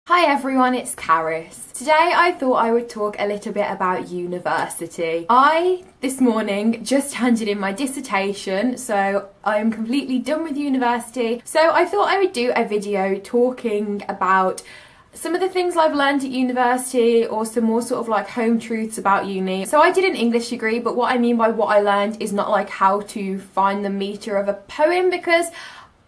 Hi everyone, it's Caris. Today I thought I would talk a little bit about university. I, this morning, just handed in my dissertation, so I'm completely done with university. So I thought I would do a video talking about some of the things I've learned at university or some more sort of like home truths about uni. So I did an English degree, but what I mean by what I learned is not like how to find the meter of a poem, because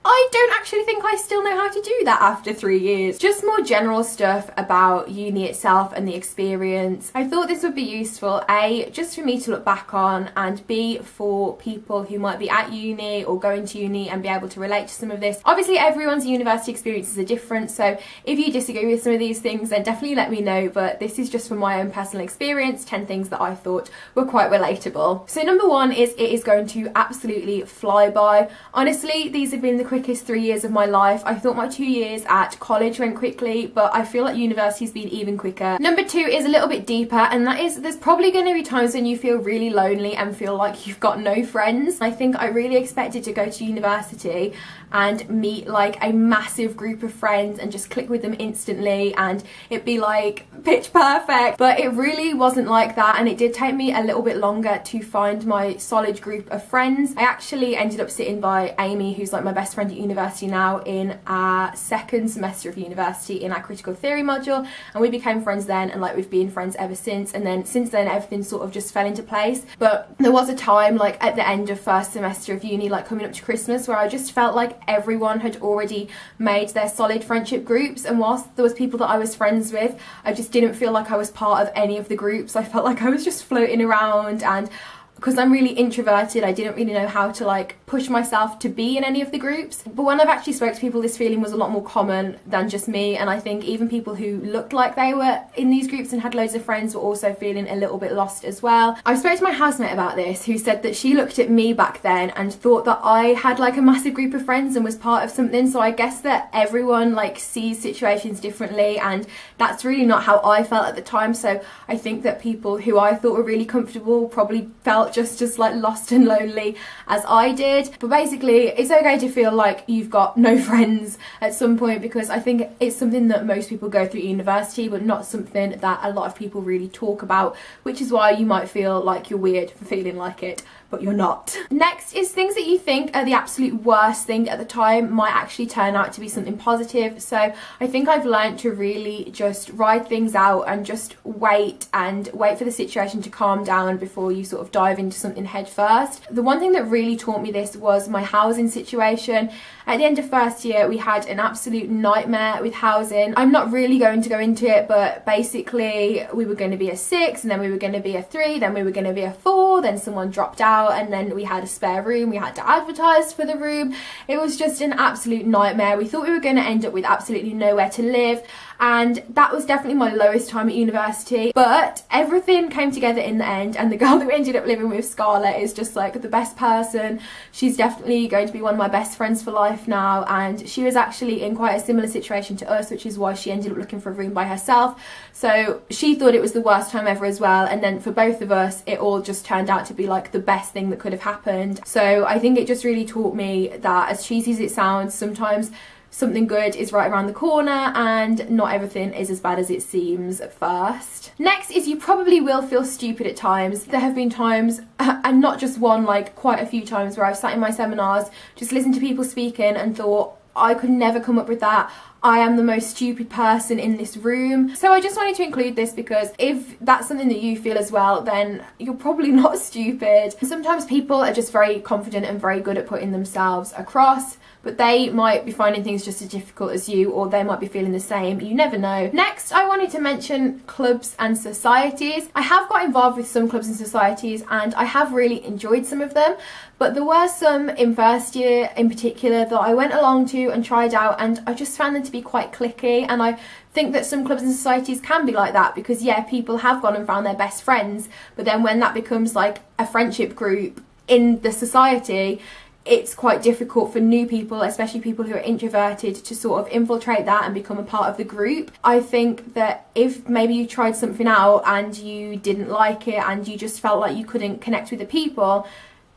I don't actually think I still know how to do that after 3 years. Just more general stuff about uni itself and the experience. I thought this would be useful, A, just for me to look back on, and B, for people who might be at uni or going to uni and be able to relate to some of this. Obviously everyone's university experiences are different, so if you disagree with some of these things then definitely let me know, but this is just from my own personal experience, 10 things that I thought were quite relatable. So number one is it is going to absolutely fly by. Honestly, these have been the quickest 3 years of my life. I thought my 2 years at college went quickly, but I feel like university's been even quicker. Number two is a little bit deeper, and that is there's probably going to be times when you feel really lonely and feel like you've got no friends. I think I really expected to go to university and meet like a massive group of friends and just click with them instantly and it'd be like pitch perfect, but it really wasn't like that, and it did take me a little bit longer to find my solid group of friends. I actually ended up sitting by Amy, who's like my best friend at university now, in our second semester of university in our critical theory module, and we became friends then, and like we've been friends ever since, and then since then everything sort of just fell into place. But there was a time like at the end of first semester of uni, like coming up to Christmas, where I just felt like everyone had already made their solid friendship groups, and whilst there was people that I was friends with, I just didn't feel like I was part of any of the groups. I felt like I was just floating around, and because I'm really introverted, I didn't really know how to like push myself to be in any of the groups. But when I've actually spoke to people, this feeling was a lot more common than just me, and I think even people who looked like they were in these groups and had loads of friends were also feeling a little bit lost as well. I spoke to my housemate about this, who said that she looked at me back then and thought that I had like a massive group of friends and was part of something. So I guess that everyone like sees situations differently, and that's really not how I felt at the time. So I think that people who I thought were really comfortable probably felt just as like lost and lonely as I did. But basically it's okay to feel like you've got no friends at some point, because I think it's something that most people go through at university, but not something that a lot of people really talk about, which is why you might feel like you're weird for feeling like it, but you're not. Next is things that you think are the absolute worst thing at the time might actually turn out to be something positive. So I think I've learned to really just ride things out and just wait for the situation to calm down before you sort of dive into something head first. The one thing that really taught me this was my housing situation. At the end of first year we had an absolute nightmare with housing. I'm not really going to go into it, but basically we were going to be a 6, and then we were going to be a 3, then we were going to be a 4, then someone dropped out, and then we had a spare room, we had to advertise for the room. It was just an absolute nightmare. We thought we were going to end up with absolutely nowhere to live, and that was definitely my lowest time at university, but everything came together in the end, and the girl that we ended up living with, Scarlett, is just like the best person. She's definitely going to be one of my best friends for life now, and she was actually in quite a similar situation to us, which is why she ended up looking for a room by herself. So she thought it was the worst time ever as well, and then for both of us it all just turned out to be like the best thing that could have happened. So I think it just really taught me that, as cheesy as it sounds, sometimes something good is right around the corner and not everything is as bad as it seems at first. Next is you probably will feel stupid at times. There have been times, and not just one, like quite a few times, where I've sat in my seminars, just listened to people speaking and thought, I could never come up with that. I am the most stupid person in this room. So I just wanted to include this, because if that's something that you feel as well, then you're probably not stupid. Sometimes people are just very confident and very good at putting themselves across, but they might be finding things just as difficult as you, or they might be feeling the same. You never know. Next, I wanted to mention clubs and societies. I have got involved with some clubs and societies, and I have really enjoyed some of them, but there were some in first year in particular that I went along to and tried out, and I just found them to be quite cliquey. And I think that some clubs and societies can be like that, because yeah, people have gone and found their best friends, but then when that becomes like a friendship group in the society, it's quite difficult for new people, especially people who are introverted, to sort of infiltrate that and become a part of the group. I think that if maybe you tried something out and you didn't like it and you just felt like you couldn't connect with the people,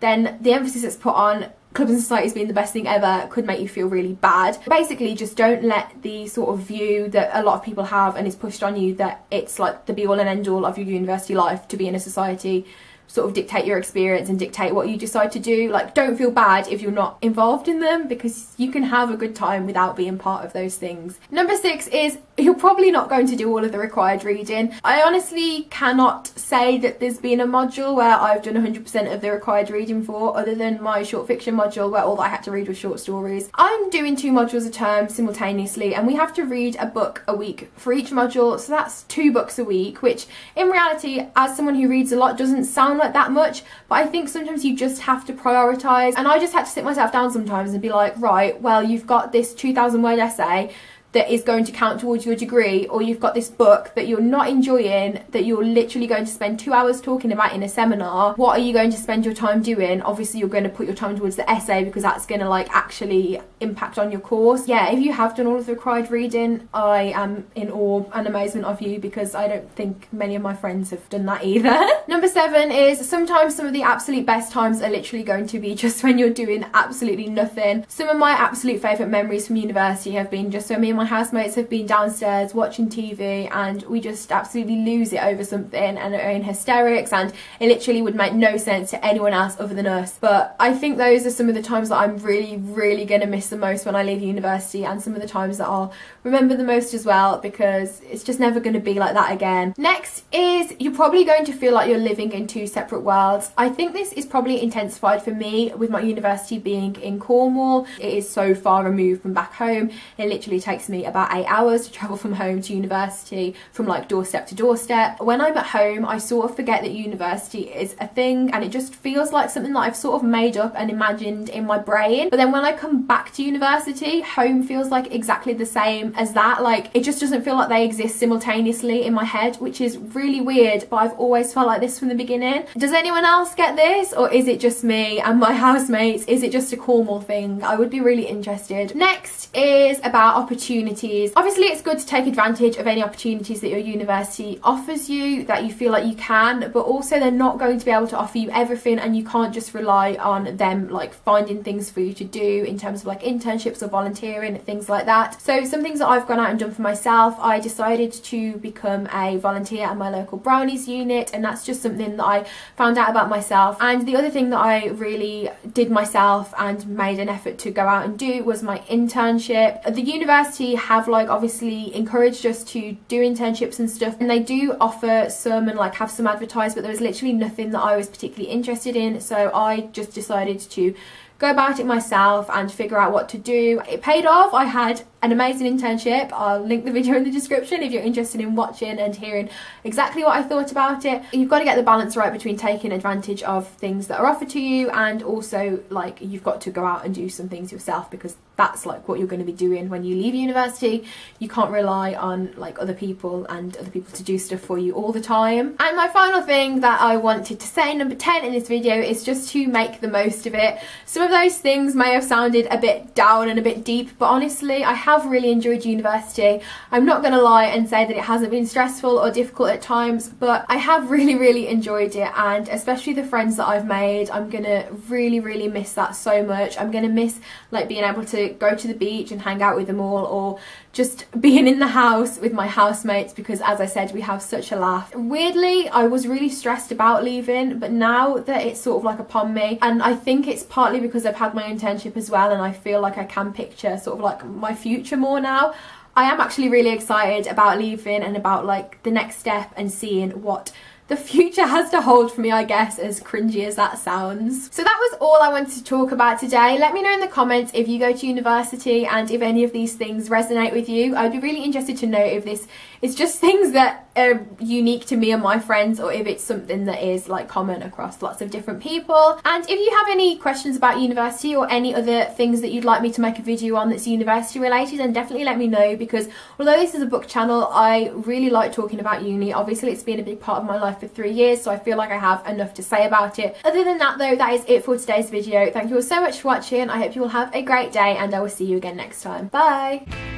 then the emphasis that's put on clubs and societies being the best thing ever could make you feel really bad. Basically, just don't let the sort of view that a lot of people have and is pushed on you that it's like the be all and end all of your university life to be in a society sort of dictate your experience and dictate what you decide to do. Like, don't feel bad if you're not involved in them, because you can have a good time without being part of those things. Number 6 is you're probably not going to do all of the required reading. I honestly cannot say that there's been a module where I've done 100% of the required reading for, other than my short fiction module where all that I had to read was short stories. I'm doing 2 modules a term simultaneously, and we have to read a book a week for each module, so that's 2 books a week, which in reality, as someone who reads a lot, doesn't sound like that much, but I think sometimes you just have to prioritize. And I just had to sit myself down sometimes and be like, right, well, you've got this 2,000 word essay that is going to count towards your degree, or you've got this book that you're not enjoying, that you're literally going to spend 2 hours talking about in a seminar. What are you going to spend your time doing? Obviously you're going to put your time towards the essay, because that's going to like actually impact on your course. Yeah, if you have done all of the required reading, I am in awe and amazement of you, because I don't think many of my friends have done that either. Number 7 is sometimes some of the absolute best times are literally going to be just when you're doing absolutely nothing. Some of my absolute favourite memories from university have been just when me and my housemates have been downstairs watching TV and we just absolutely lose it over something and are in hysterics, and it literally would make no sense to anyone else other than us. But I think those are some of the times that I'm really going to miss the most when I leave university, and some of the times that I'll remember the most as well, because it's just never going to be like that again. Next is you're probably going to feel like you're living in 2 separate worlds. I think this is probably intensified for me with my university being in Cornwall. It is so far removed from back home. It literally takes me about 8 hours to travel from home to university, from like doorstep to doorstep. When I'm at home, I sort of forget that university is a thing, and it just feels like something that I've sort of made up and imagined in my brain. But then when I come back to university, home feels like exactly the same as that. Like, it just doesn't feel like they exist simultaneously in my head, which is really weird, but I've always felt like this from the beginning. Does anyone else get this, or is it just me and my housemates? Is it just a Cornwall thing? I would be really interested. Next is about opportunities. Obviously it's good to take advantage of any opportunities that your university offers you, that you feel like you can, but also they're not going to be able to offer you everything, and you can't just rely on them like finding things for you to do in terms of like internships or volunteering, things like that. So some things that I've gone out and done for myself, I decided to become a volunteer at my local Brownies unit, and that's just something that I found out about myself. And the other thing that I really did myself and made an effort to go out and do was my internship. The university have like obviously encouraged us to do internships and stuff, and they do offer some and like have some advertised, but there was literally nothing that I was particularly interested in, so I just decided to go about it myself and figure out what to do. It paid off. I had an amazing internship. I'll link the video in the description if you're interested in watching and hearing exactly what I thought about it. You've got to get the balance right between taking advantage of things that are offered to you, and also like you've got to go out and do some things yourself, because that's like what you're going to be doing when you leave university. You can't rely on like other people to do stuff for you all the time. And my final thing that I wanted to say, number 10 in this video, is just to make the most of it. Some of those things may have sounded a bit down and a bit deep, but honestly I have really enjoyed university. I'm not going to lie and say that it hasn't been stressful or difficult at times, but I have really enjoyed it, and especially the friends that I've made, I'm going to really miss that so much. I'm going to miss like being able to go to the beach and hang out with them all, or just being in the house with my housemates, because as I said, we have such a laugh. Weirdly, I was really stressed about leaving, but now that it's sort of like upon me, and I think it's partly because I've had my internship as well, and I feel like I can picture sort of like my future more now, I am actually really excited about leaving and about like the next step and seeing what the future has to hold for me, I guess, as cringy as that sounds. So that was all I wanted to talk about today. Let me know in the comments if you go to university and if any of these things resonate with you. I'd be really interested to know if this is just things that are unique to me and my friends, or if it's something that is like common across lots of different people. And if you have any questions about university or any other things that you'd like me to make a video on that's university related, then definitely let me know, because although this is a book channel, I really like talking about uni. Obviously it's been a big part of my life for 3 years, so I feel like I have enough to say about it. Other than that though, that is it for today's video. Thank you all so much for watching. I hope you all have a great day, and I will see you again next time. Bye!